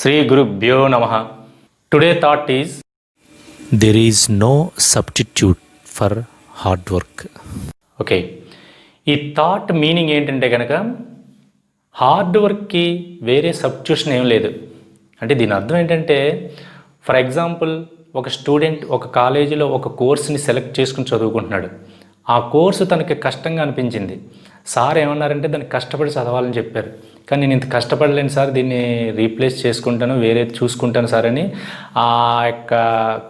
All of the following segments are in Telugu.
Sri Gurubhyo Namaha. Today thought is there is no substitute for hard work. Okay, ఈ థాట్ మీనింగ్ ఏంటంటే కనుక హార్డ్ వర్క్కి వేరే సబ్స్టిట్యూషన్ ఏం లేదు. అంటే దీని అర్థం ఏంటంటే, ఫర్ ఎగ్జాంపుల్ ఒక స్టూడెంట్ ఒక కాలేజీలో ఒక కోర్స్ని సెలెక్ట్ చేసుకుని చదువుకుంటున్నాడు. ఆ కోర్సు తనకి కష్టంగా అనిపించింది. సార్ ఏమన్నారంటే దాన్ని కష్టపడి చదవాలని చెప్పారు. కానీ నేను ఇంత కష్టపడలేను సార్, దీన్ని రీప్లేస్ చేసుకుంటాను, వేరే చూసుకుంటాను సార్ అని ఆ యొక్క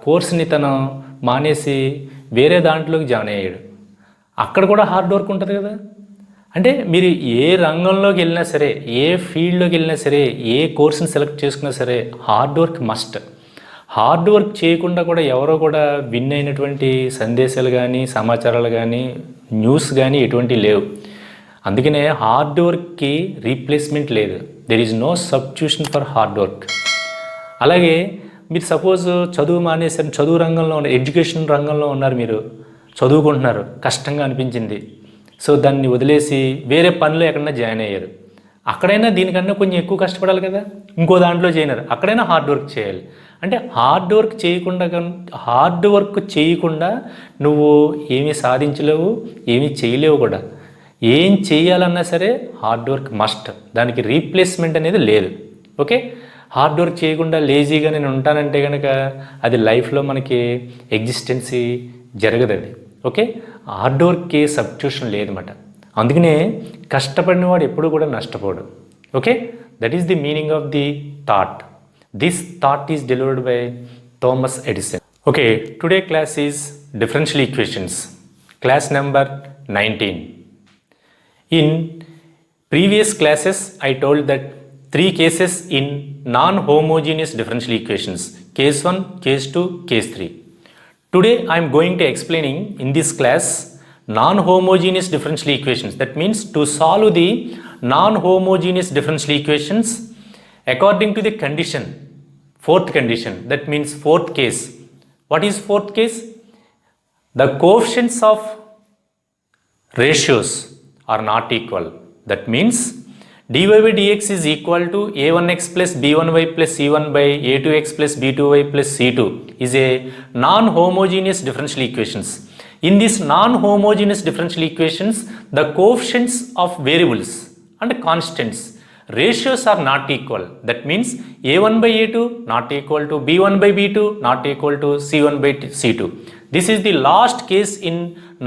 కోర్స్ని తను మానేసి వేరే దాంట్లోకి జాయిన్ అయ్యాడు. అక్కడ కూడా హార్డ్ వర్క్ ఉంటుంది కదా. అంటే మీరు ఏ రంగంలోకి వెళ్ళినా సరే, ఏ ఫీల్డ్లోకి వెళ్ళినా సరే, ఏ కోర్సుని సెలెక్ట్ చేసుకున్నా సరే hard work must. Hard work చేయకుండా కూడా ఎవరో కూడా విన్ అయినటువంటి సందేశాలు కానీ, సమాచారాలు కానీ, న్యూస్ కానీ ఎటువంటి లేవు. అందుకనే హార్డ్ వర్క్కి రీప్లేస్మెంట్ లేదు. There is no substitution for hard work. అలాగే మీరు సపోజ్ చదువు మానేసారు, చదువు రంగంలో ఉన్నారు, ఎడ్యుకేషన్ రంగంలో ఉన్నారు, మీరు చదువుకుంటున్నారు, కష్టంగా అనిపించింది, సో దాన్ని వదిలేసి వేరే పనిలో ఎక్కడైనా జాయిన్ అయ్యారు. అక్కడైనా దీనికన్నా కొంచెం ఎక్కువ కష్టపడాలి కదా, ఇంకో దాంట్లో చేయనారు, అక్కడైనా హార్డ్ వర్క్ చేయాలి. అంటే హార్డ్ వర్క్ చేయకుండా నువ్వు ఏమీ సాధించలేవు, ఏమీ చేయలేవు కూడా. ఏం చేయాలన్నా సరే హార్డ్ వర్క్ మస్ట్, దానికి రీప్లేస్మెంట్ అనేది లేదు. ఓకే, హార్డ్ వర్క్ చేయకుండా లేజీగా నేను ఉంటానంటే కనుక అది లైఫ్లో మనకి ఎగ్జిస్టెన్సీ జరగదు అది. ఓకే, హార్డ్ వర్క్కి సబ్స్టిట్యూషన్ లేదన్నమాట. అందుకనే కష్టపడిన వాడు ఎప్పుడు కూడా నష్టపోడు. Okay, that is the meaning of the thought. This thought is delivered by Thomas Edison. Okay, today class is differential equations, class number 19. In previous classes, I told that 3 cases in non-homogeneous differential equations, case 1, case 2, case 3. Today I am going to explaining in this class non-homogeneous differential equations. That means to solve the non-homogeneous differential equations according to the condition, fourth condition. That means fourth case. What is fourth case? The coefficients of ratios are not equal. That means dy by dx is equal to a1x plus b1y plus c1 by a2x plus b2y plus c2 is a non-homogeneous differential equations. In this non-homogeneous differential equations, the coefficients of variables and constants, ratios are not equal. That means a1 by a2 not equal to b1 by b2 not equal to c1 by c2. This is the last case in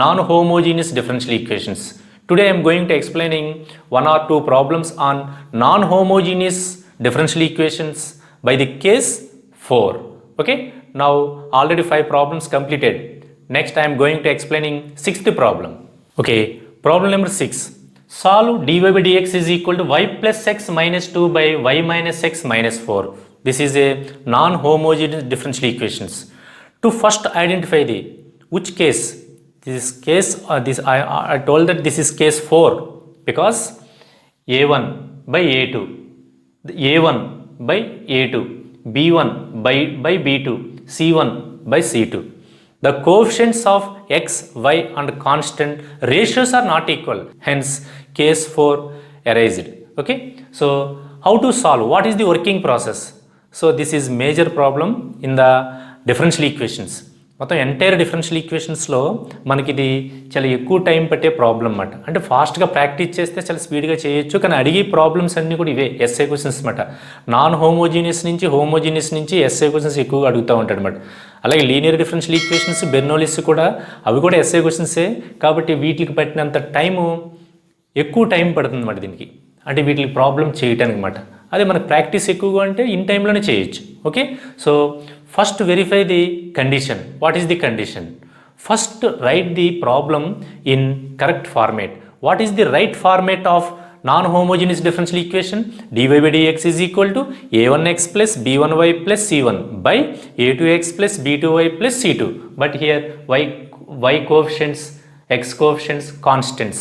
non-homogeneous differential equations. Today I am going to explaining 1 or 2 problems on non-homogeneous differential equations by the case 4. Okay, now already 5 problems completed. Next I am going to explaining 6th problem. Okay, problem number 6. Solve dy by dx is equal to y plus x minus 2 by y minus x minus 4. This is a non-homogeneous differential equations. To first identify the which case. This case, I told that this is case 4 because a1 by a2, a1 by a2, b1 by b2, c1 by c2. The coefficients of x, y and constant ratios are not equal. Hence, case 4 arised. Okay. So, how to solve? What is the working process? So, this is major problem in the differential equations. మొత్తం ఎంటైర్ డిఫరెన్షియల్ ఈక్వేషన్స్లో మనకి ఇది చాలా ఎక్కువ టైం పట్టే ప్రాబ్లం అన్నమాట. అంటే ఫాస్ట్గా ప్రాక్టీస్ చేస్తే చాలా స్పీడ్గా చేయొచ్చు, కానీ అడిగే ప్రాబ్లమ్స్ అన్నీ కూడా ఇవే ఎస్ఏ క్వశ్చన్స్ అనమాట. నాన్ హోమోజీనియస్ నుంచి ఎస్ఏ క్వశ్చన్స్ ఎక్కువగా అడుగుతూ ఉంటాడు అనమాట. అలాగే లీనియర్ డిఫరెన్షియల్ ఈక్వేషన్స్, బెర్నౌల్లీస్ కూడా అవి కూడా ఎస్ఏ క్వశ్చన్సే. కాబట్టి వీటికి పట్టినంత ఎక్కువ టైం పడుతుంది అన్నమాట దీనికి, అంటే వీటికి ప్రాబ్లం చేయటానికి అనమాట. అదే మనకు ప్రాక్టీస్ ఎక్కువగా అంటే ఇన్ టైంలోనే చేయొచ్చు. Okay, so first verify the condition. What is the condition? First write the problem in correct format. What is the right format of non-homogeneous differential equation? dy by dx is equal to a1x plus b1y plus c1 by a2x plus b2y plus c2. But here y coefficients, x coefficients, constants.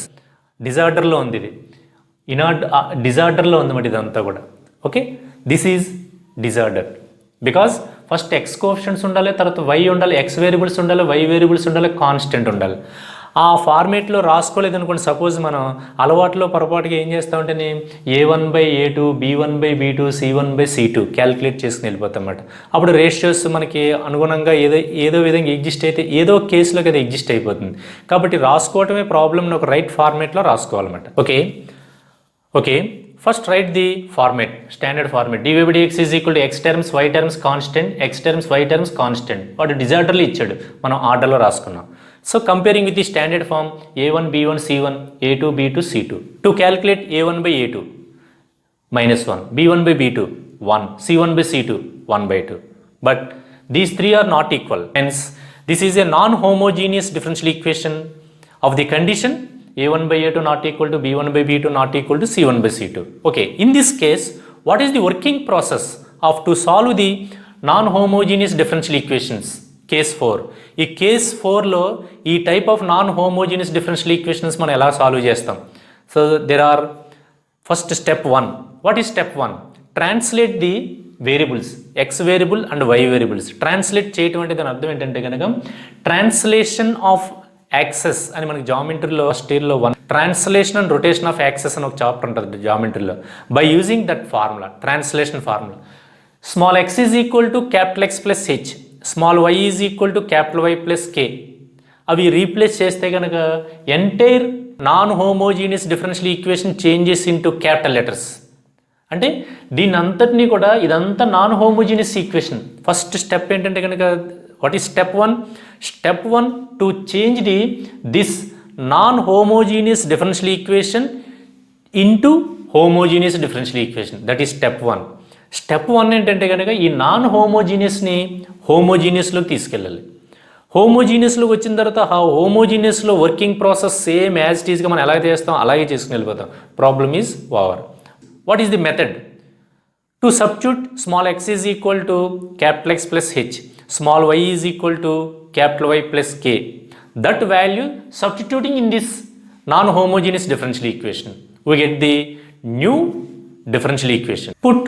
Disorderలో ఉంది ఇది, డిజార్డర్లో ఉంది మరి ఇదంతా కూడా. Okay, this is disorder because first X coefficients ఉండాలి, తర్వాత వై ఉండాలి, ఎక్స్ వేరియబుల్స్ ఉండాలి, వై వేరియబుల్స్ ఉండాలి, కాన్స్టెంట్ ఉండాలి. ఆ ఫార్మేట్లో రాసుకోలేదు అనుకోండి, సపోజ్ మనం అలవాట్లో పొరపాటుగా ఏం చేస్తామంటే A1/A2 B1/B2 C1/C2 క్యాలిక్యులేట్ చేసుకుని వెళ్ళిపోతాం అన్నమాట. అప్పుడు రేషియోస్ మనకి అనుగుణంగా ఏదో విధంగా ఎగ్జిస్ట్ అయితే ఏదో కేసులోకి అది ఎగ్జిస్ట్ అయిపోతుంది. కాబట్టి రాసుకోవటమే ప్రాబ్లమ్ని ఒక రైట్ ఫార్మేట్లో రాసుకోవాలన్నమాట. Okay first write the format, standard format. dv/dx is equal to x terms y terms constant, x terms y terms constant. వాడు డిజార్డర్లో ఇచ్చాడు, మనం ఆర్డర్లో రాసుకున్నాం. So comparing with the standard form A1 B1 C1 A2 B2 C2 to calculate A1/A2 -1, B1/B2 1, C1/C2 1/2. But these three are not equal. Hence, this is a non-homogeneous differential equation of the condition A1/A2 not equal to B1/B2 not equal to C1/C2. Okay, in this case, what is the working process of to solve the non-homogeneous differential equations? Case 4. ఈ కేస్ 4లో ఈ type of non homogeneous differential equations మనం ఎలా సాల్వ్ చేస్తాం? So there are first step 1. What is step 1? Translate the variables, x variable and y variables. Translate చేయటం అంటే దాని అర్థం ఏంటంటే కనుక ట్రాన్స్లేషన్ ఆఫ్ యాక్సెస్ అని మనకి జామెట్రీలో ఫస్ట్ ఇయర్లో translation and rotation of axes అని ఒక చాప్టర్ ఉంటుంది జామెట్రీలో. By using that formula, translation formula, small x is equal to capital x plus h, small y is equal to capital y plus k. అవి రీప్లేస్ చేస్తే కనుక entire non homogeneous differential equation changes into capital letters. అంటే దీని అంతటినీ కూడా ఇదంతా non homogeneous equation. First step ఏంటంటే కనుక what is step 1? Step 1 to change this non homogeneous differential equation into homogeneous differential equation. That is step 1. Step 1 ఏంటంటే కనుక ఈ నాన్ హోమోజీనియస్ని హోమోజీనియస్లోకి తీసుకెళ్ళాలి. హోమోజీనియస్లోకి వచ్చిన తర్వాత ఆ హోమోజీనియస్లో working process same as it ఈస్గా మనం ఎలా చేస్తాం అలాగే చేసుకుని వెళ్ళిపోతాం. Problem is over. What is the method? To substitute small x is equal to capital x plus h, small y is equal to capital y plus k. That value substituting in this non homogeneous differential equation we get the new differential equation. Put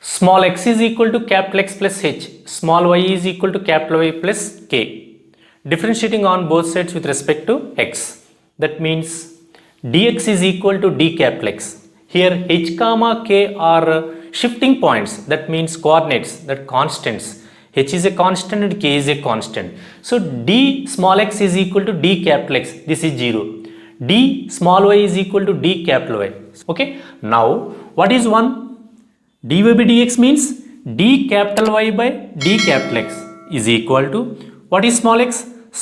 small x is equal to capital X plus h, small y is equal to capital Y plus k, differentiating on both sides with respect to x. That means dx is equal to d capital X. Here h comma k are shifting points, that means coordinates, that constants. H is a constant and k is a constant. So d small x is equal to d capital X. This is 0. D small y is equal to d capital Y. Okay. Now what is 1? dy by dx means d capital Y by d capital X is equal to what is small x?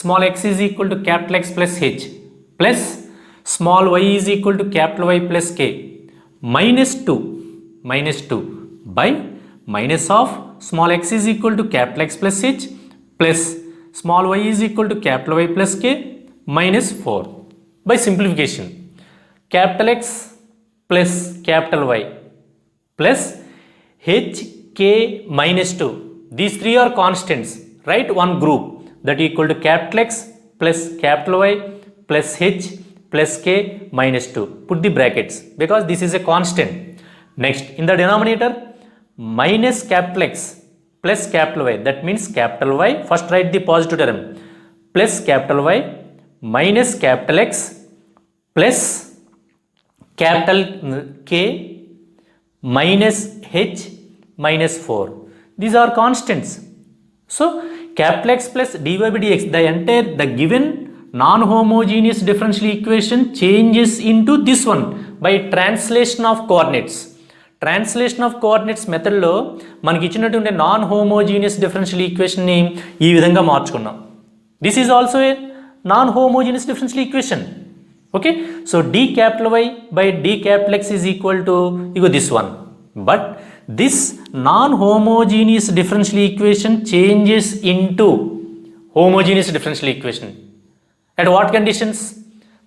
Small x is equal to capital X plus h plus small y is equal to capital Y plus k minus 2 by minus of small x is equal to capital X plus h plus small y is equal to capital Y plus k minus 4. By simplification, capital X plus capital Y plus h k minus 2. These three are constants. Write one group that equal to capital X plus capital Y plus h plus k minus 2. Put the brackets because this is a constant. Next, in the denominator, minus capital X plus capital Y. That means capital Y. First write the positive term plus capital Y minus capital X plus capital K minus H minus 4. These are constants. So capital X plus dy by dx, the given non-homogeneous differential equation changes into this one by translation of coordinates. Translation of coordinates మెథడ్లో మనకి ఇచ్చినటువంటి నాన్ హోమోజీనియస్ డిఫరెన్షియల్ ఈక్వేషన్ని ఈ విధంగా మార్చుకున్నాం. This is also a non homogeneous differential equation. Okay, so d capital Y by d capital X is equal to this one. But this non-homogeneous differential equation changes into homogeneous differential equation. At what conditions?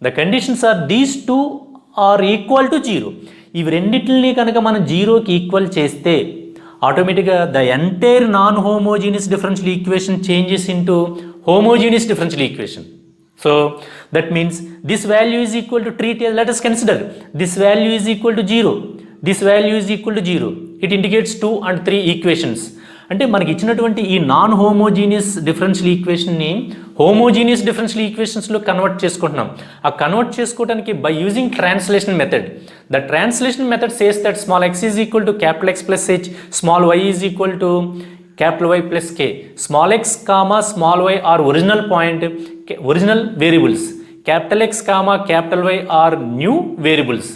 The conditions are these two are equal to 0. ఇవి రెండింటిని కనుక మనం జీరోకి ఈక్వల్ చేస్తే ఆటోమేటిక్గా the entire non homogeneous differential equation changes into homogeneous differential equation. So that means this value is equal to treat as, let us consider this value is equal to 0, this value is equal to 0. It indicates 2 and 3 equations. అంటే మనకి ఇచ్చినటువంటి ఈ నాన్ హోమోజీనియస్ డిఫరెన్షియల్ ఈక్వేషన్ని హోమోజీనియస్ డిఫరెన్షియల్ ఈక్వేషన్స్లో కన్వర్ట్ చేసుకుంటున్నాం. ఆ కన్వర్ట్ చేసుకోవడానికి by using translation method. The translation method says that small x is equal to capital X plus h, small y is equal to capital Y plus k. Small x comma small y are original point, original variables. Capital X comma capital Y are new variables.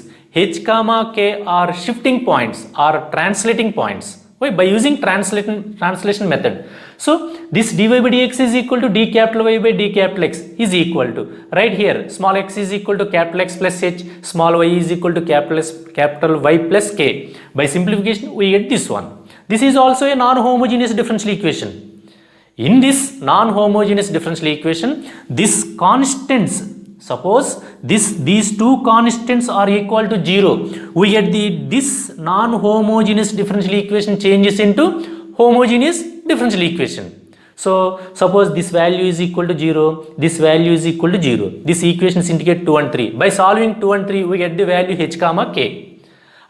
H comma k are shifting points or translating points. Why? By using translation method. So this dy by dx is equal to d capital Y by d capital X is equal to, right here, small x is equal to capital X plus h, small y is equal to capital Y plus k. By simplification we get this one. This is also a non-homogeneous differential equation. In this non-homogeneous differential equation, this constants, suppose these two constants are equal to 0, we get this non-homogeneous differential equation changes into homogeneous differential equation. So suppose this value is equal to 0, this value is equal to 0. This equations indicate 2 and 3. By solving 2 and 3, we get the value h comma k.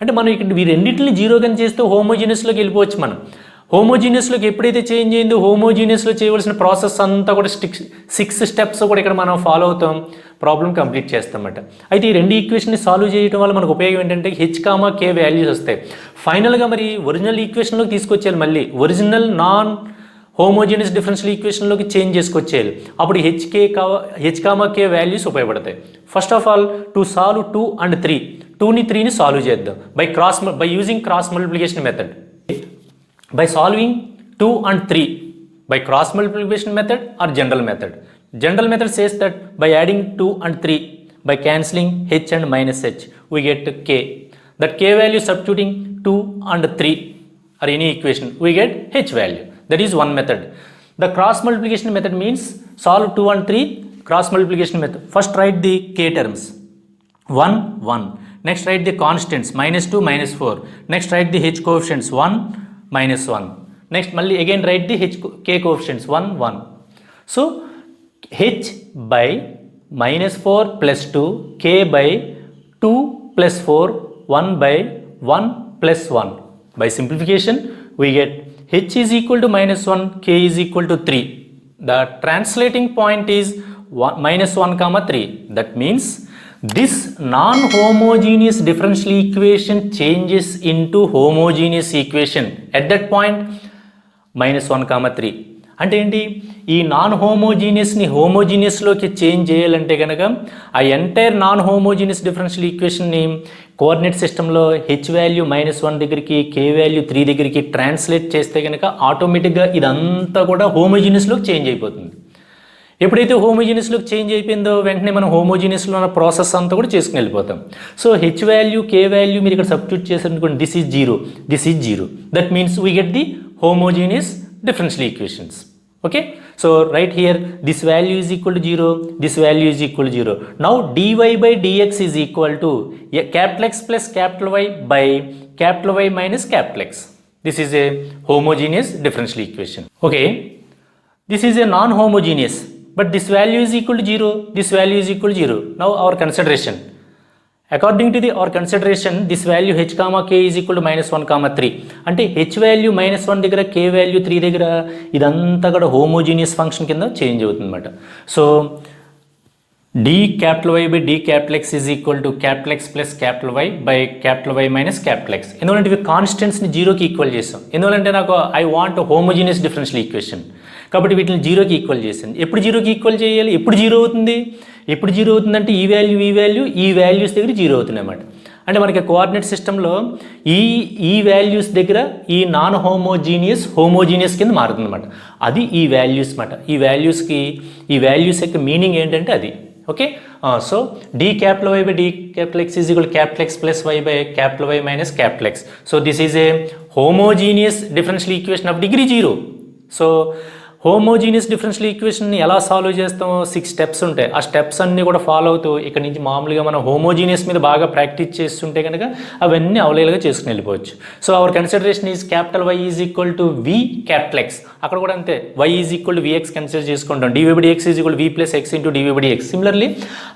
అంటే మనం ఇక్కడ ఈ రెండింటిని జీరో కానీ చేస్తే హోమోజీనియస్లోకి వెళ్ళిపోవచ్చు. మనం హోమోజీనియస్లోకి ఎప్పుడైతే చేంజ్ అయిందో హోమోజీనియస్లో చేయవలసిన ప్రాసెస్ అంతా కూడా 6 స్టెప్స్ కూడా ఇక్కడ మనం ఫాలో అవుతాం, ప్రాబ్లం కంప్లీట్ చేస్తామన్నమాట. అయితే ఈ రెండు ఈక్వేషన్ని సాల్వ్ చేయడం వల్ల మనకు ఉపయోగం ఏంటంటే హెచ్ కామా కే వాల్యూస్ వస్తాయి. ఫైనల్గా మరి ఒరిజినల్ ఈక్వేషన్లోకి తీసుకొచ్చేయాలి, మళ్ళీ ఒరిజినల్ నాన్ హోమోజీనియస్ డిఫరెన్షియల్ ఈక్వేషన్లోకి చేంజ్ చేసుకొచ్చేయాలి. అప్పుడు హెచ్ కామా కే వాల్యూస్ ఉపయోగపడతాయి. First of all to solve 2 and 3, 2ని 3ని సాల్వ్ చేద్దాం by using cross multiplication method. By solving 2 and 3 by cross multiplication method or general method. General method says that by adding 2 and 3, by cancelling h and minus h, we get k. That k value substituting 2 and 3 or any equation, we get h value. That is one method. The cross multiplication method means solve 2 and 3 cross multiplication method. First write the k terms 1 1. Next write the constants minus 2 minus 4. Next write the h coefficients 1 minus 1. Next malli again write the k coefficients 1 1. So h by minus 4 plus 2, k by 2 plus 4, 1 by 1 plus 1. By simplification we get h is equal to minus 1, k is equal to 3. The translating point is minus 1 comma 3. That means this non-homogeneous differential equation changes into homogeneous equation at that point minus 1 comma 3. అంటే ఏంటి, ఈ నాన్ హోమోజీనియస్ని హోమోజీనియస్లోకి చేంజ్ చేయాలంటే కనుక ఆ ఎంటైర్ నాన్ హోమోజీనియస్ డిఫరెన్షియల్ ఈక్వేషన్ని కోఆర్డినేట్ సిస్టంలో హెచ్ వాల్యూ -1 దగ్గరికి కే వాల్యూ 3 దగ్గరికి ట్రాన్స్లేట్ చేస్తే కనుక ఆటోమేటిక్గా ఇదంతా కూడా హోమోజీనియస్లోకి చేంజ్ అయిపోతుంది. ఎప్పుడైతే హోమోజీనియస్లోకి చేంజ్ అయిపోయిందో వెంటనే మనం హోమోజీనియస్లో ఉన్న ప్రాసెస్ అంతా కూడా చేసుకుని వెళ్ళిపోతాం. సో హెచ్ వాల్యూ కే వాల్యూ మీరు ఇక్కడ సబ్స్టిట్యూట్ చేశారనుకోండి, this is 0, this is 0. That means we get the homogeneous differential equations. Okay, so right here this value is equal to 0, this value is equal to 0. Now dy by dx is equal to capital X plus capital Y by capital Y minus capital X. This is a homogeneous differential equation. Okay, this is a non-homogeneous, but this value is equal to 0, this value is equal to 0. Now our consideration. According to our consideration, this value h comma k is equal to -1 comma 3. అంటే h వాల్యూ -1 దగ్గర k వాల్యూ 3 దగ్గర ఇదంతా కూడా హోమోజీనియస్ ఫంక్షన్ కింద చేంజ్ అవుతుంది అనమాట. So d capital Y by d capital X is equal to capital X plus capital Y by capital Y minus capital X. ఎందుకంటే ఇవి కాన్స్టెంట్స్ని జీరోకి ఈక్వల్ చేసాం. ఎందుకంటే నాకు I want homogeneous differential equation, కాబట్టి వీటిని జీరోకి ఈక్వల్ చేసాను. ఎప్పుడు జీరోకి ఈక్వల్ చేయాలి, ఎప్పుడు జీరో అవుతుంది, ఎప్పుడు జీరో అవుతుందంటే ఈ వాల్యూ ఈ వాల్యూస్ దగ్గర జీరో అవుతుంది అన్నమాట. అంటే మనకి కోఆర్డినేట్ సిస్టంలో ఈ వాల్యూస్ దగ్గర ఈ నాన్ హోమోజీనియస్ కింద మారుతుంది అనమాట. అది ఈ వాల్యూస్ అన్నమాట. ఈ వాల్యూస్ యొక్క మీనింగ్ ఏంటంటే అది. Okay, so d capital Y by d capital X is equal to capital X plus Y by capital Y minus capital X. So this is a homogeneous differential equation of degree 0. So homogeneous differential ఈక్వేషన్ని ఎలా సాల్వ్ చేస్తామో 6 స్టెప్స్ ఉంటాయి. ఆ స్టెప్స్ అన్నీ కూడా ఫాలో అవుతూ ఇక్కడ నుంచి మామూలుగా మనం హోమోజీనియస్ మీద బాగా ప్రాక్టీస్ చేస్తుంటే కనుక అవన్నీ అవైలబుల్గా చేసుకుని వెళ్ళిపోవచ్చు. So our consideration is capital Y is equal to V capital X. అక్కడ కూడా అంతే, Y is equal to VX consider చేసుకుంటాం. dy by dx is equal v plus x into dy by dx. Similarly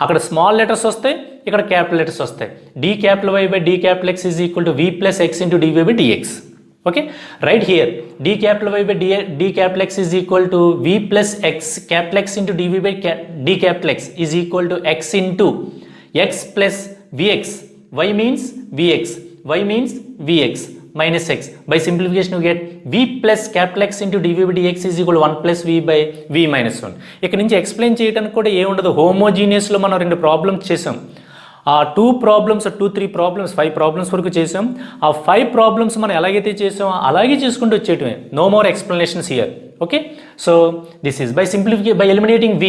అక్కడ స్మాల్ లెటర్స్ వస్తాయి, ఇక్కడ క్యాపిటల్ లెటర్స్ వస్తాయి. d capital Y by d capital X is equal to v plus x into dy by dx. Okay, right here d capital Y by d capital X is equal to v plus x capital X into dv by d capital X is equal to x into x plus vx. Y means vx, y means vx minus x. By simplification you get v plus capital X into dv by dx is equal to 1 plus v by v minus 1. ఇక్కడ నుంచి ఎక్స్ప్లెయిన్ చేయడానికి కూడా ఏముండదు. హోమోజీనియస్లో మనం 2 ప్రాబ్లమ్స్ చేసాం. ఆ 3 ప్రాబ్లమ్స్ 5 ప్రాబ్లమ్స్ వరకు చేసాం. ఆ 5 ప్రాబ్లమ్స్ మనం ఎలాగైతే చేసామో అలాగే చేసుకుంటూ వచ్చేయటమే. No more explanations here. Okay, so this is by simplification, by eliminating v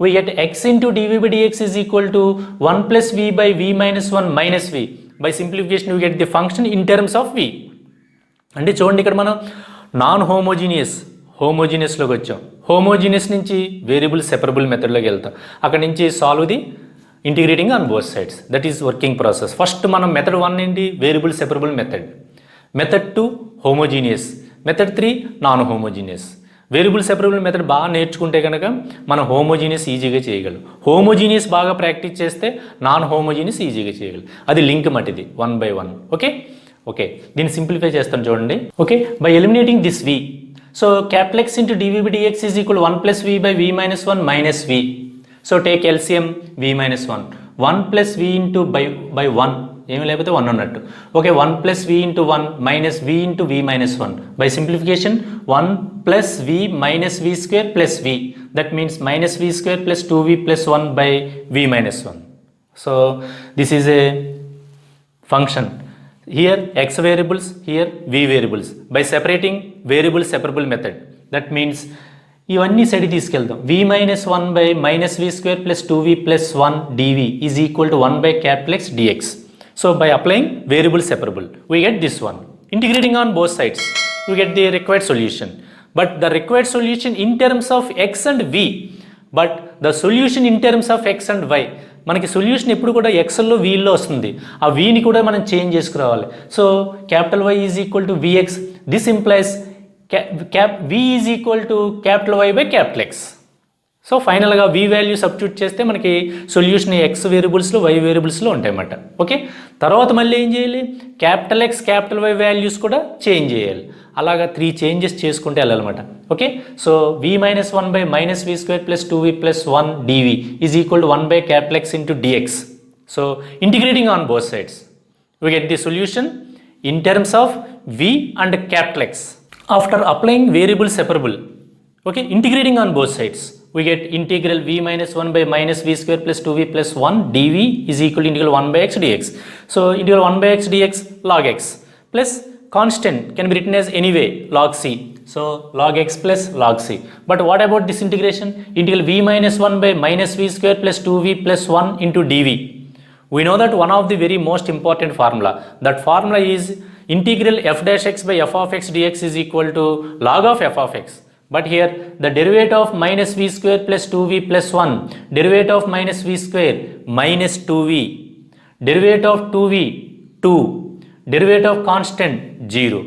we get x into dv by dx is equal to 1 plus v by v minus 1 minus v. By simplification we get the function in terms of v. అంటే చూడండి ఇక్కడ మనం నాన్ హోమోజీనియస్లోకి వచ్చాం. హోమోజీనియస్ నుంచి వేరియబుల్ సెపరబుల్ మెథడ్లోకి వెళ్తాం. అక్కడ నుంచి solve the integrating on both sides, that is working process. First మనం మెథడ్ 1 ఏంటి, variable separable method. Method 2 homogeneous, method 3 non homogeneous. Variable separable method బాగా నేర్చుకుంటే కనుక మనం హోమోజీనియస్ ఈజీగా చేయగలం. హోమోజీనియస్ బాగా ప్రాక్టీస్ చేస్తే నాన్ హోమోజీనియస్ ఈజీగా చేయగలం. అది లింక్ మటిది 1 by 1. ఓకే, దీన్ని సింప్లిఫై చేస్తాను చూడండి. Okay, by eliminating this v, so capital X into dv by dx is equal 1 plus v by v minus 1 minus v. So take LCM v minus 1. 1 plus v into by 1, ఏమీ లేకపోతే 1 ఉన్నట్టు. Okay, 1 plus v into 1 minus v into v minus 1. By simplification 1 plus v minus v square plus v. That means minus v square plus 2v plus 1 by v minus 1. So this is a function. Here x variables, here v variables. By separating variable separable method, that means ఇవన్నీ సైడ్ తీసుకెళ్తాం. v minus 1 by minus v square plus 2v plus 1 dv is equal to 1 by capital X dx. So by applying variable separable, we get this one. Integrating on both sides, we get the required solution. But the required solution in terms of x and v, but the solution in terms of x and y. మనకి సొల్యూషన్ ఎప్పుడు కూడా ఎక్స్లో వీల్లో వస్తుంది. ఆ వీని కూడా మనం చేంజ్ చేసుకురావాలి. So capital Y is equal to vx. This implies v is equal to capital Y by capital X. So ఫైనల్గా v వాల్యూ సబ్స్టిట్యూట్ చేస్తే మనకి సొల్యూషన్ x వేరియబుల్స్లో y వేరియబుల్స్లో ఉంటాయన్నమాట. ఓకే, తర్వాత మళ్ళీ ఏం చేయాలి, capital X capital Y values కూడా చేంజ్ చేయాలి. అలాగా 3 చేంజెస్ చేసుకుంటే వెళ్ళాలన్నమాట. Okay, so v minus 1 by minus v square plus 2v plus 1 dv is equal to 1 by capital X into dx. So integrating on both sides, we get the solution in terms of v and capital X. After applying variable separable, okay, integrating on both sides, we get integral v minus 1 by minus v square plus 2v plus 1 dv is equal to integral 1 by x dx. So integral 1 by x dx log x plus constant can be written as anyway log c. So log x plus log c. But what about this integration? Integral v minus 1 by minus v square plus 2v plus 1 into dv. We know that one of the very most important formula. That formula is integral f dash x by f of x dx is equal to log of f of x. But here the derivative of minus v square plus 2v plus 1, derivative of minus v square minus 2v, derivative of 2v 2, derivative of constant 0.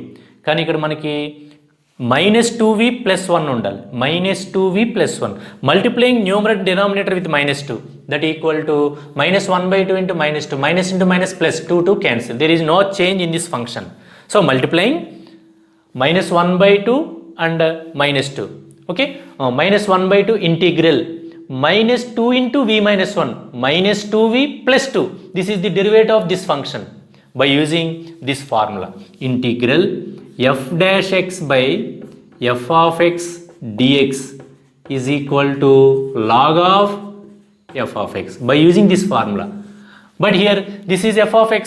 కానీ ఇక్కడ మనకి minus 2v plus 1 ఉండాలి. minus 2v plus 1. Multiplying numerator denominator with minus 2, that equal to minus 1 by 2 into minus 2. Minus into minus plus 2 cancel. There is no change in this function. So multiplying minus 1 by 2 and minus 2. Okay, minus 1 by 2 integral minus 2 into v minus 1 minus 2v plus 2. This is the derivative of this function by using this formula. Integral f dash x by f of x dx is equal to log of f of x by using this formula. But here this is f of x,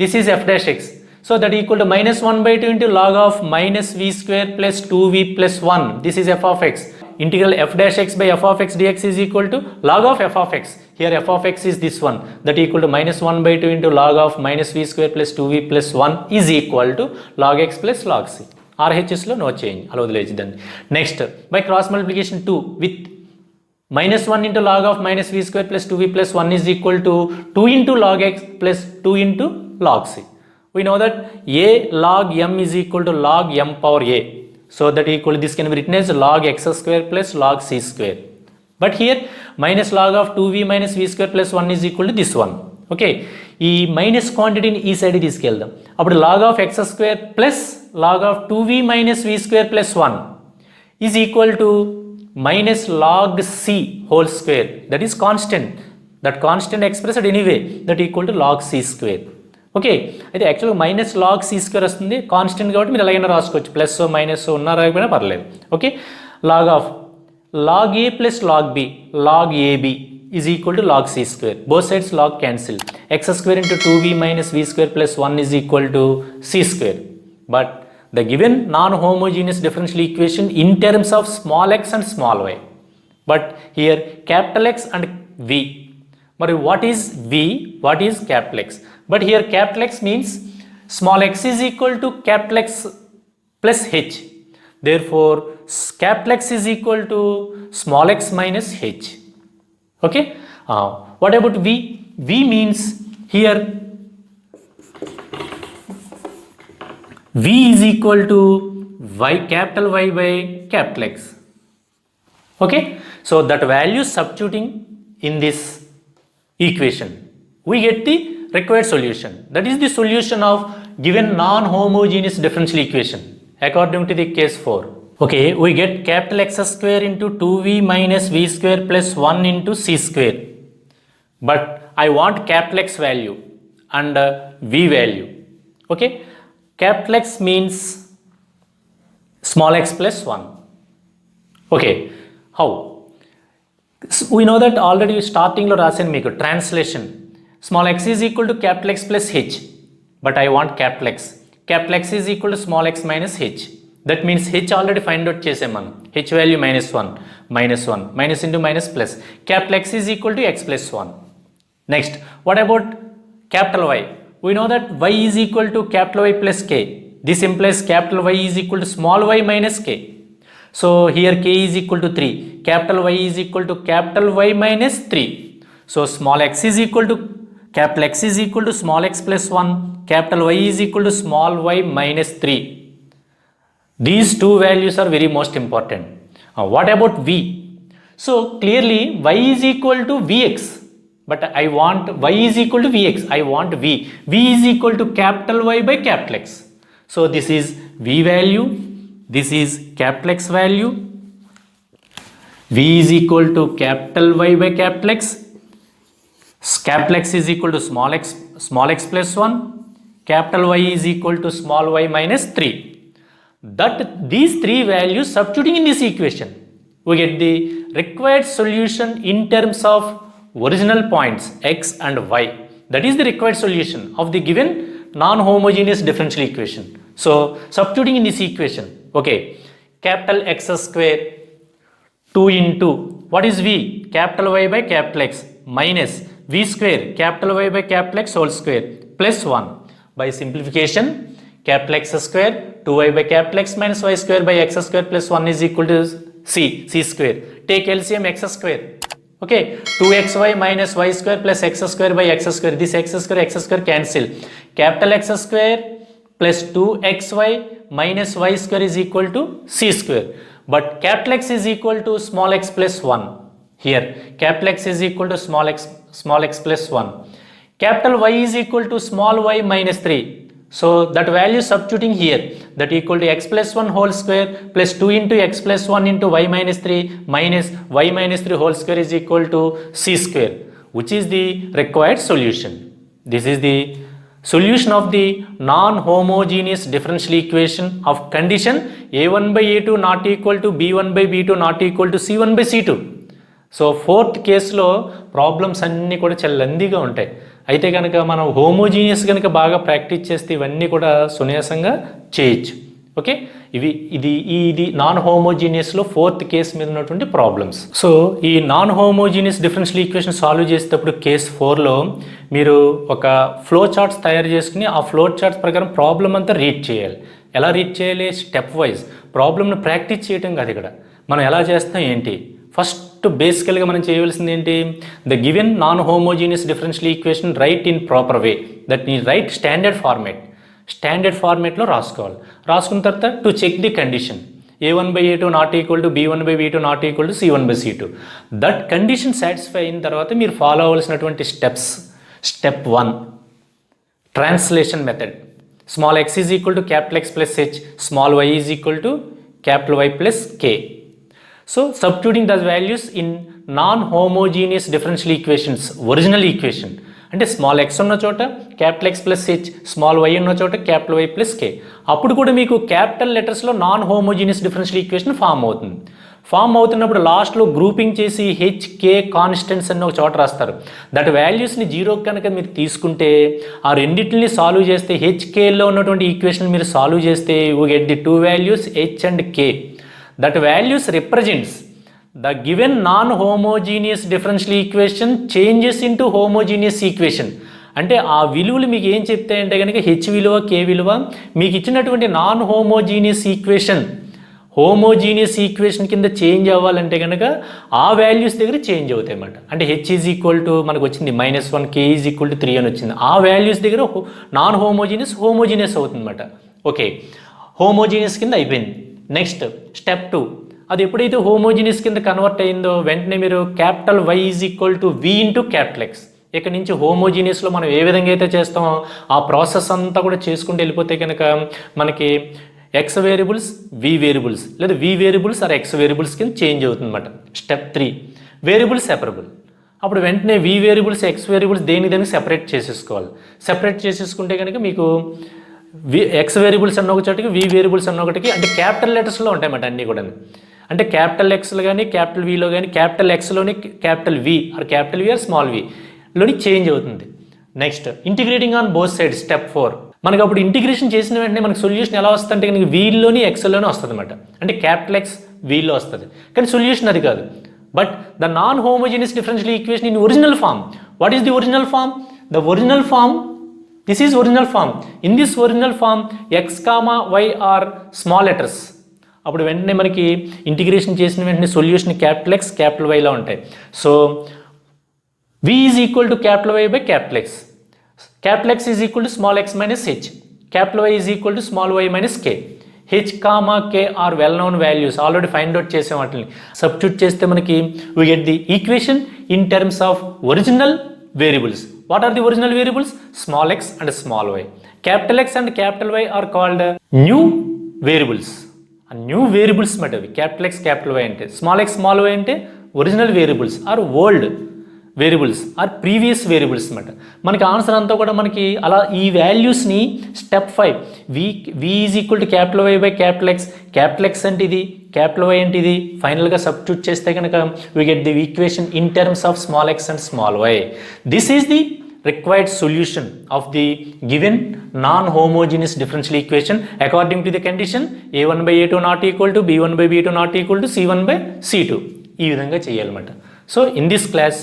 this is f dash x. So that equal to minus 1 by 2 into log of minus v square plus 2v plus 1. This is f of x. Integral f dash x by f of x dx is equal to log of f of x. Here f of x is this one. That equal to minus 1 by 2 into log of minus v square plus 2v plus 1 is equal to log x plus log c. RHS లో no change. అలా వదిలేద్దాన్ని. Next, by cross multiplication 2 with minus 1 into log of minus v square plus 2v plus 1 is equal to 2 into log x plus 2 into log c. We know that a log m is equal to log m power a. So that equal, this can be written as log x square plus log c square. But here minus log of 2v minus v square plus 1 is equal to this one. Okay, ఈ మైనస్ క్వాంటిటీని ఈ సైడ్ తీసుకెళ్దాం. అప్పుడు log of x square plus log of 2v minus v square plus 1 is equal to minus log c whole square. That is constant. That constant expressed anyway, that equal to log c square. Okay, అయితే యాక్చువల్గా మైనస్ లాగ్ సి స్క్వేర్ వస్తుంది, కాన్స్టెంట్ కాబట్టి మీరు ఎలాగైనా రాసుకోవచ్చు, ప్లస్ మైనస్ ఉన్నా రాకపోయినా పర్లేదు. Okay, log of log a plus log b log ab is equal to log c square. Both sides log cancel. X square into 2v minus v square plus 1 is equal to c square. But the given non-homogeneous differential equation in terms of small x and small y. But here capital X and v. But what is v? What is capital X? But here capital X means small x is equal to capital X plus h. Therefore, capital X is equal to small x minus h. Okay, what about v? V means here v is equal to y capital Y by capital X. Okay, so that value substituting in this equation, we get the required solution. That is the solution of given non-homogeneous differential equation according to the case 4. Okay, we get capital X square into 2v minus v square plus 1 into c square. But I want capital X value and v value. Okay, capital X means small x plus 1. Okay, how? So we know that already starting lo rasan meeku translation. Small x is equal to capital X plus h. But I want capital X. Capital X is equal to small x minus h. That means h already find out chesam man. H value minus 1, minus into minus plus. Capital X is equal to x plus 1. Next, what about capital Y? We know that y is equal to capital Y plus k. This implies capital Y is equal to small y minus k. So here k is equal to 3. Capital Y is equal to capital Y minus 3. So small x is equal to capital X is equal to small x plus 1. Capital Y is equal to small y minus 3. These two values are very most important. What about v? So clearly y is equal to vx, but I want y is equal to vx. I want v. V is equal to capital Y by capital X. So this is v value. This is capital X value. V is equal to capital Y by capital X. Capital X is equal to small x plus 1. Capital Y is equal to small y minus 3. That these three values substituting in this equation, we get the required solution in terms of original points x and y. That is the required solution of the given non-homogeneous differential equation. So substituting in this equation, okay, capital X square 2 into what is v? Capital Y by capital X minus v square capital Y by capital X whole square plus 1. By simplification, capital X square 2y by capital X minus y square by x square plus 1 is equal to c square. Take LCM x square. Okay, 2xy minus y square plus x square by x square. This x square cancel. Capital X square plus 2xy minus y square is equal to c square. But capital X is equal to small x plus 1. Here, capital X is equal to small x plus 1. Capital Y is equal to small y minus 3. So that value substituting here, that equal to x plus 1 whole square plus 2 into x plus 1 into y minus 3 minus y minus 3 whole square is equal to c square, which is the required solution. This is the solution of the non-homogeneous differential equation of condition a1 by a2 not equal to b1 by b2 not equal to c1 by c2. So fourth కేసులో ప్రాబ్లమ్స్ అన్నీ కూడా చాలా లెందీగా ఉంటాయి. అయితే కనుక మనం హోమోజీనియస్ కనుక బాగా ప్రాక్టీస్ చేస్తే ఇవన్నీ కూడా సునాయాసంగా చేయొచ్చు. ఓకే, ఇది నాన్ హోమోజీనియస్లో ఫోర్త్ కేసు మీద ఉన్నటువంటి ప్రాబ్లమ్స్. సో ఈ non homogeneous differential equation solve చేసేటప్పుడు కేస్ 4లో మీరు ఒక ఫ్లో చార్ట్స్ తయారు చేసుకుని ఆ ఫ్లో చార్ట్స్ ప్రకారం ప్రాబ్లం అంతా రీడ్ చేయాలి. ఎలా రీడ్ చేయాలి? స్టెప్ వైజ్ ప్రాబ్లమ్ని ప్రాక్టీస్ చేయటం కాదు. ఇక్కడ మనం ఎలా చేస్తాం ఏంటి, ఫస్ట్ బేసికల్గా మనం చేయవలసింది ఏంటి, the given non homogeneous differential equation write in proper way, that నీ రైట్ స్టాండర్డ్ ఫార్మేట్లో రాసుకోవాలి. రాసుకున్న తర్వాత to check the condition a1 by a2 not equal to b1 by b2 not equal to c1 by c2. That condition satisfy అయిన తర్వాత మీరు ఫాలో అవ్వాల్సినటువంటి steps. Step 1 translation method. Small x is equal to capital X plus h, small y is equal to capital Y plus K. So substituting the values in non homogeneous differential equations, original equation అంటే స్మాల్ x ఉన్న చోట capital X plus h, small y ఉన్న చోట క్యాపిటల్ Y ప్లస్ కే. అప్పుడు కూడా మీకు క్యాపిటల్ లెటర్స్లో non homogeneous differential equation form అవుతుంది. ఫామ్ అవుతున్నప్పుడు లాస్ట్లో గ్రూపింగ్ చేసి హెచ్ కే కాన్స్టెంట్స్ అని ఒక చోట రాస్తారు. దట్ వాల్యూస్ని జీరో కనుక మీరు తీసుకుంటే ఆ రెండింటిని సాల్వ్ చేస్తే హెచ్కేలో ఉన్నటువంటి ఈక్వేషన్ మీరు సాల్వ్ చేస్తే you get the two values H and K. That values represents the given non-homogeneous differential equation changes into homogeneous equation. అంటే ఆ విలువలు మీకు ఏం చెప్తాయంటే కనుక హెచ్ విలువ కే విలువ మీకు ఇచ్చినటువంటి నాన్ హోమోజీనియస్ ఈక్వేషన్ కింద చేంజ్ అవ్వాలంటే కనుక ఆ వాల్యూస్ దగ్గర చేంజ్ అవుతాయి అన్నమాట. అంటే హెచ్ ఈజ్ ఈక్వల్ టు మనకు వచ్చింది -1, కే ఈజ్ ఈక్వల్ టు 3 అని వచ్చింది. ఆ వాల్యూస్ దగ్గర నాన్ హోమోజీనియస్ అవుతుంది అన్నమాట. ఓకే, హోమోజీనియస్ కింద అయిపోయింది. నెక్స్ట్ స్టెప్ 2, అది ఎప్పుడైతే హోమోజీనియస్ కింద కన్వర్ట్ అయిందో వెంటనే మీరు capital Y is equal to V into capital X. ఇక్కడ నుంచి హోమోజీనియస్లో మనం ఏ విధంగా అయితే చేస్తామో ఆ ప్రాసెస్ అంతా కూడా చేసుకుంటూ వెళ్ళిపోతే కనుక మనకి X వేరియబుల్స్ V వేరియబుల్స్ లేదా V variables or X variables కింద చేంజ్ అవుతుంది అన్నమాట. Step 3, variables separable. అప్పుడు వెంటనే V వేరియబుల్స్ X వేరియబుల్స్ దేనికి సెపరేట్ చేసేసుకోవాలి. సెపరేట్ చేసేసుకుంటే కనుక మీకు X వేరియబుల్స్ అన్న ఒక చోటికి V వేరియబుల్స్ అన్న ఒకటికి అంటే క్యాపిటల్ లెటర్స్లో ఉంటాయన్నమాట అన్నీ కూడా. అంటే క్యాపిటల్ Xలో కానీ క్యాపిటల్ Vలో కానీ క్యాపిటల్ Xలోని క్యాపిటల్ V ఆర్ స్మాల్ Vలోని చేంజ్ అవుతుంది. Next integrating on both sides, step 4. మనకు అప్పుడు ఇంటిగ్రేషన్ చేసిన వెంటనే మనకు సొల్యూషన్ ఎలా వస్తుంది అంటే కనుక Vలోని Xలోనే వస్తుంది అనమాట. అంటే క్యాపిటల్ X Vలో వస్తుంది, కానీ సొల్యూషన్ అది కాదు. But the non homogeneous differential equation in original form. What is the original form? The original form, this is original form. In this original form x, y are small letters. అప్పుడు వెంటనే మనకి ఇంటిగ్రేషన్ చేసిన వెంటనే సొల్యూషన్ క్యాపిటల్ X క్యాపిటల్ Yలో ఉంటాయి. So V is equal to capital Y by capital X. Capital X is equal to small x minus h. Capital Y is equal to small y minus k. H k are well known values, already find out చేసే వాటిని సబ్స్టిట్యూట్ చేస్తే మనకి we get the equation in terms of original variables. What are the original variables? Small x and small y. Capital X and capital Y are called new variables. New variables matter. Capital X, capital Y ante. Small x, small y ante original variables or old variables or previous variables అనమాట. మనకి ఆన్సర్ అంతా కూడా మనకి అలా ఈ వాల్యూస్ని step 5 V is equal to capital Y by capital X. Capital X అంటే ఇది, క్యాపిటల్ Y అంటే ఇది, ఫైనల్గా సబ్స్టిట్యూట్ చేస్తే కనుక we get the equation in terms of small x and small y. This is the required solution of the given non-homogeneous differential equation according to the condition a1 by a2 not equal to b1 by b2 not equal to c1 by c2. ఈ విధంగా చేయాలన్నమాట. సో ఇన్ దిస్ క్లాస్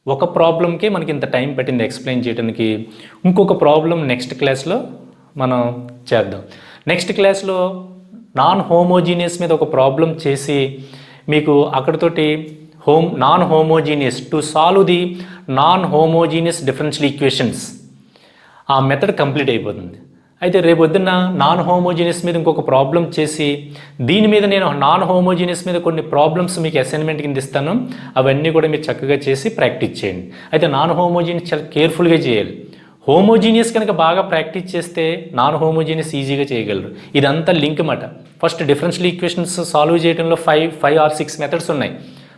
ఒక ప్రాబ్లంకి మనకి ఇంత టైం పట్టింది ఎక్స్ప్లెయిన్ చేయడానికి. ఇంకొక ప్రాబ్లం నెక్స్ట్ క్లాస్లో మనం చేద్దాం. నెక్స్ట్ క్లాస్లో నాన్ హోమోజీనియస్ మీద ఒక ప్రాబ్లం చేసి మీకు అక్కడితోటి non homogeneous to solve the non homogeneous differential equations ఆ మెథడ్ కంప్లీట్ అయిపోతుంది. అయితే రేపొద్దున్న నాన్ హోమోజీనియస్ మీద ఇంకొక ప్రాబ్లం చేసి దీని మీద నేను నాన్ హోమోజీనియస్ మీద కొన్ని ప్రాబ్లమ్స్ మీకు అసైన్మెంట్ కింద ఇస్తాను. అవన్నీ కూడా మీరు చక్కగా చేసి ప్రాక్టీస్ చేయండి. అయితే నాన్ హోమోజీనియస్ చాలా కేర్ఫుల్గా చేయాలి. హోమోజీనియస్ కనుక బాగా ప్రాక్టీస్ చేస్తే నాన్ హోమోజీనియస్ ఈజీగా చేయగలరు. ఇదంతా లింక్ మాట. ఫస్ట్ డిఫరెన్షియల్ ఈక్వేషన్స్ సాల్వ్ చేయడంలో 5 or 6 మెథడ్స్ ఉన్నాయి.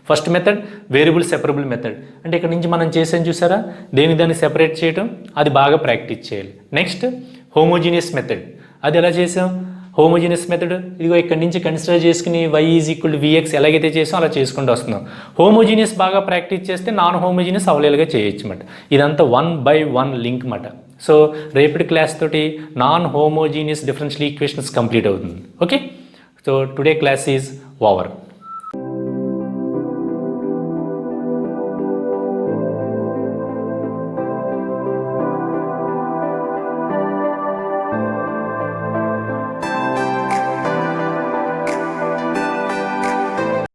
First method variable separable method, అంటే ఇక్కడ నుంచి మనం చేసాం చూసారా, దాన్ని సెపరేట్ చేయడం, అది బాగా ప్రాక్టీస్ చేయాలి. నెక్స్ట్ హోమోజీనియస్ మెథడ్, అది ఎలా చేసాం? హోమోజీనియస్ మెథడ్ ఇదిగో ఇక్కడ నుంచి కన్సిడర్ చేసుకుని y is equal to vx ఎలాగైతే చేసాం అలా చేసుకుంటూ వస్తున్నాం. హోమోజీనియస్ బాగా ప్రాక్టీస్ చేస్తే నాన్ హోమోజీనియస్ అవలేలుగా చేయొచ్చు అన్నమాట. ఇదంతా 1 by 1 లింక్ అన్నమాట. సో రేపటి క్లాస్ తోటి non homogeneous differential equations complete అవుతుంది. Okay, so today class is over.